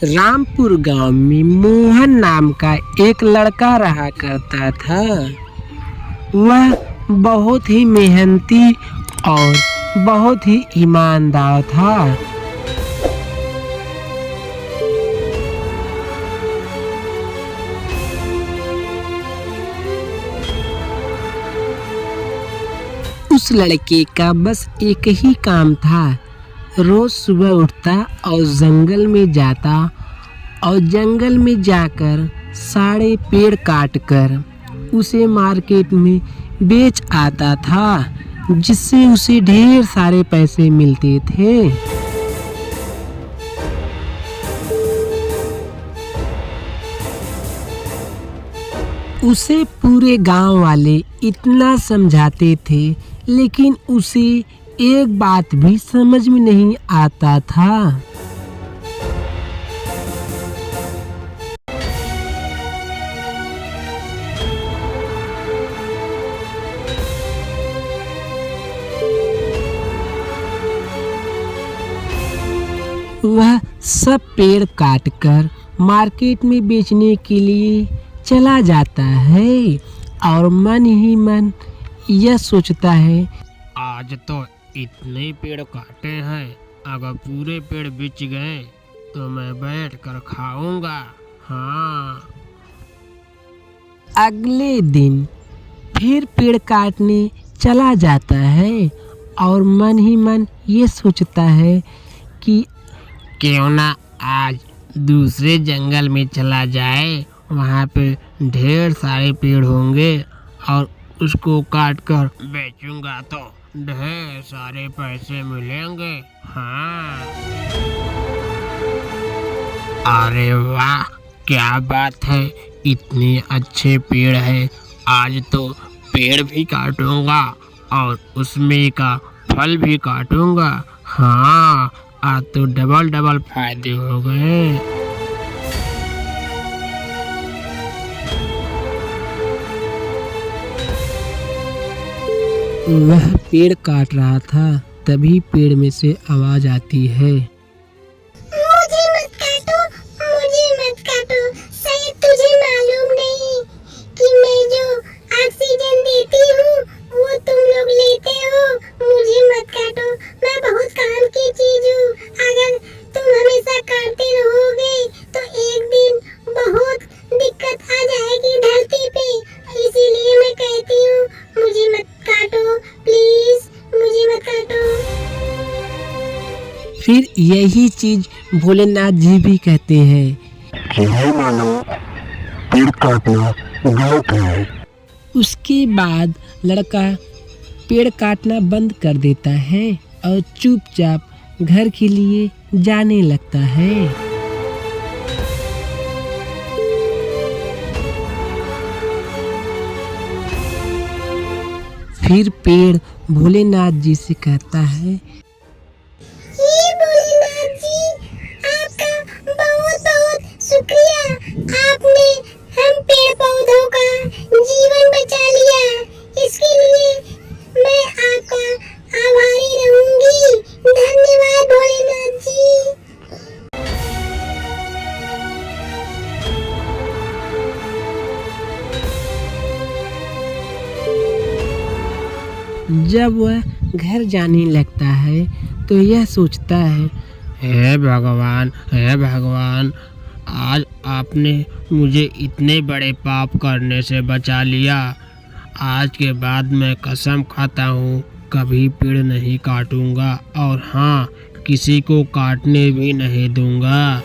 रामपुर गांव में मोहन नाम का एक लड़का रहा करता था। वह बहुत ही मेहनती और बहुत ही ईमानदार था। उस लड़के का बस एक ही काम था। रोज सुबह उठता और जंगल में जाता और जंगल में जाकर सारे पेड़ काटकर उसे मार्केट में बेच आता था, जिससे उसे ढेर सारे पैसे मिलते थे। उसे पूरे गांव वाले इतना समझाते थे, लेकिन उसे एक बात भी समझ में नहीं आता था। वह सब पेड़ काटकर मार्केट में बेचने के लिए चला जाता है और मन ही मन यह सोचता है, आज तो इतने पेड़ काटे हैं, अगर पूरे पेड़ बिक गए तो मैं बैठ कर खाऊंगा। हाँ। अगले दिन फिर पेड़ काटने चला जाता है और मन ही मन ये सोचता है कि क्यों ना आज दूसरे जंगल में चला जाए, वहाँ पे ढेर सारे पेड़ होंगे और उसको काट कर बेचूंगा तो ढेर सारे पैसे मिलेंगे। हाँ। अरे वाह, क्या बात है, इतने अच्छे पेड़ है। आज तो पेड़ भी काटूंगा और उसमें का फल भी काटूंगा। हाँ, आज तो डबल डबल फायदे हो गए। वह पेड़ काट रहा था, तभी पेड़ में से आवाज आती है, मुझे मत काटो, मुझे मत काटो। शायद तुझे मालूम नहीं कि मैं जो ऑक्सीजन देती हूँ वो तुम लोग लेते हो। मुझे मत काटो, मैं बहुत काम की चीज हूँ। अगर तुम हमेशा काटते रहोगे तो एक दिन बहुत दिक्कत आ जाएगी धरती पे। इसीलिए मैं कहती हूँ, मुझे मत काटो, प्लीज मुझे मत काटो। फिर यही चीज भोलेनाथ जी भी कहते हैं कि हे मानव, पेड़ काटना गलत है। उसके बाद लड़का पेड़ काटना बंद कर देता है और चुपचाप घर के लिए जाने लगता है। फिर पेड़ भोलेनाथ जी से कहता है, ये भोलेनाथ जी, आपका बहुत बहुत शुक्रिया। आपने हम पेड़ पौधों का जीवन बचा लिया। इसके लिए मैं आपका आभारी रहूंगी। धन्यवाद भोलेनाथ जी। जब वह घर जाने लगता है तो यह सोचता है, हे भगवान, हे भगवान, आज आपने मुझे इतने बड़े पाप करने से बचा लिया। आज के बाद मैं कसम खाता हूँ कभी पेड़ नहीं काटूंगा और हाँ, किसी को काटने भी नहीं दूंगा।